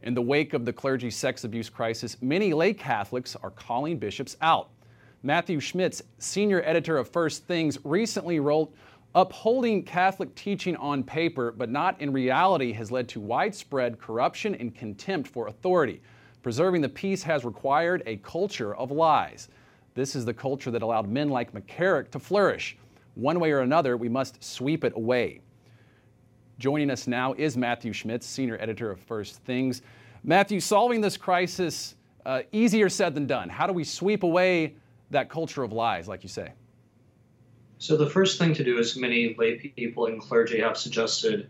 In the wake of the clergy sex abuse crisis, many lay Catholics are calling bishops out. Matthew Schmitz, senior editor of First Things, recently wrote, "Upholding Catholic teaching on paper, but not in reality, has led to widespread corruption and contempt for authority. Preserving the peace has required a culture of lies. This is the culture that allowed men like McCarrick to flourish. One way or another, we must sweep it away." Joining us now is Matthew Schmitz, senior editor of First Things. Matthew, solving this crisis, easier said than done. How do we sweep away that culture of lies, like you say? So the first thing to do, as many lay people and clergy have suggested,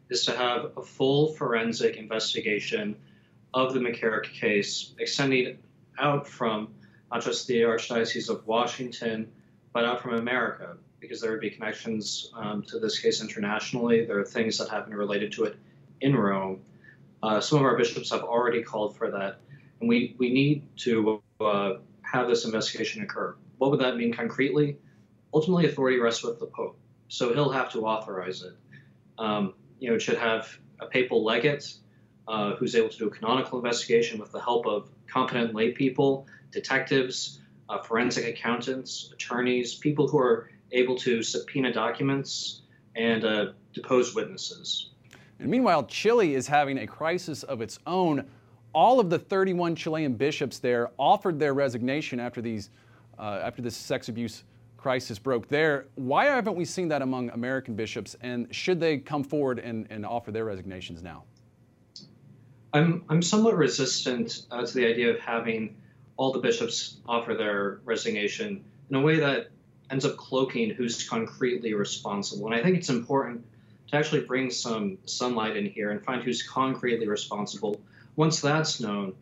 is to have a full forensic investigation of the McCarrick case, extending out from not just the Archdiocese of Washington, but out from America, because there would be connections to this case internationally. There are things that have been related to it in Rome. Some of our bishops have already called for that, and we need to have this investigation occur. What would that mean concretely? Ultimately, authority rests with the Pope, so he'll have to authorize it. It should have a papal legate who's able to do a canonical investigation with the help of competent lay people, detectives, forensic accountants, attorneys, people who are able to subpoena documents and depose witnesses. And meanwhile, Chile is having a crisis of its own. All of the 31 Chilean bishops there offered their resignation after this sex abuse crisis broke there. Why haven't we seen that among American bishops, and should they come forward and offer their resignations now? I'm somewhat resistant to the idea of having all the bishops offer their resignation in a way that ends up cloaking who's concretely responsible. And I think it's important to actually bring some sunlight in here and find who's concretely responsible. Once that's known,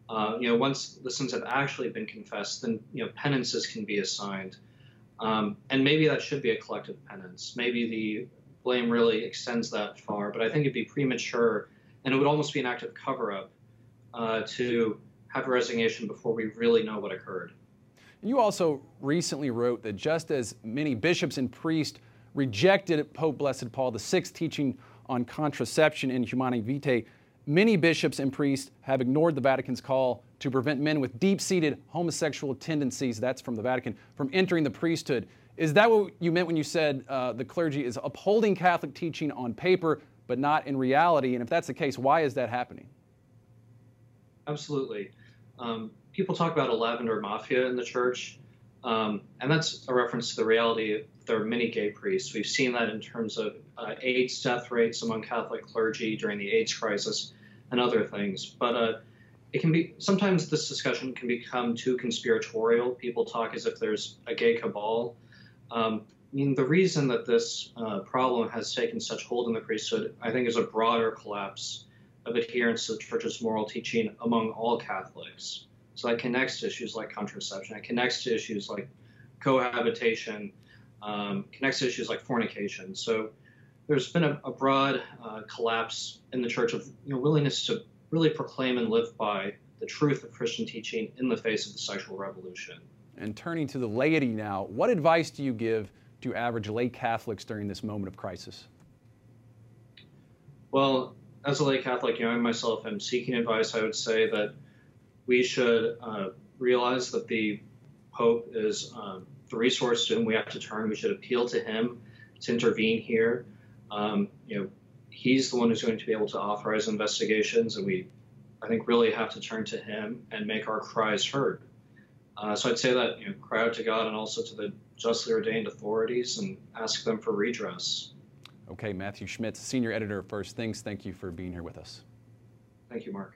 once the sins have actually been confessed, then penances can be assigned. And maybe that should be a collective penance. Maybe the blame really extends that far, but I think it'd be premature, and it would almost be an act of cover-up to have a resignation before we really know what occurred. You also recently wrote that just as many bishops and priests rejected Pope Blessed Paul VI's teaching on contraception in Humanae Vitae, many bishops and priests have ignored the Vatican's call to prevent men with deep-seated homosexual tendencies, that's from the Vatican, from entering the priesthood. Is that what you meant when you said the clergy is upholding Catholic teaching on paper, but not in reality? And if that's the case, why is that happening? Absolutely. People talk about a lavender mafia in the church, and that's a reference to the reality there are many gay priests. We've seen that in terms of AIDS death rates among Catholic clergy during the AIDS crisis and other things. But it can be, sometimes this discussion can become too conspiratorial. People talk as if there's a gay cabal. The reason that this problem has taken such hold in the priesthood, I think, is a broader collapse of adherence to the Church's moral teaching among all Catholics. So that connects to issues like contraception, it connects to issues like cohabitation, connects to issues like fornication. So there's been a broad collapse in the Church of willingness to really proclaim and live by the truth of Christian teaching in the face of the sexual revolution. And turning to the laity now, what advice do you give to average lay Catholics during this moment of crisis? Well, as a lay Catholic, I myself am seeking advice. I would say that we should realize that the Pope is the resource to whom we have to turn. We should appeal to him to intervene here. He's the one who's going to be able to authorize investigations, and we, I think, really have to turn to him and make our cries heard. So I'd say that, cry out to God and also to the justly ordained authorities and ask them for redress. Okay, Matthew Schmitz, senior editor of First Things, thank you for being here with us. Thank you, Mark.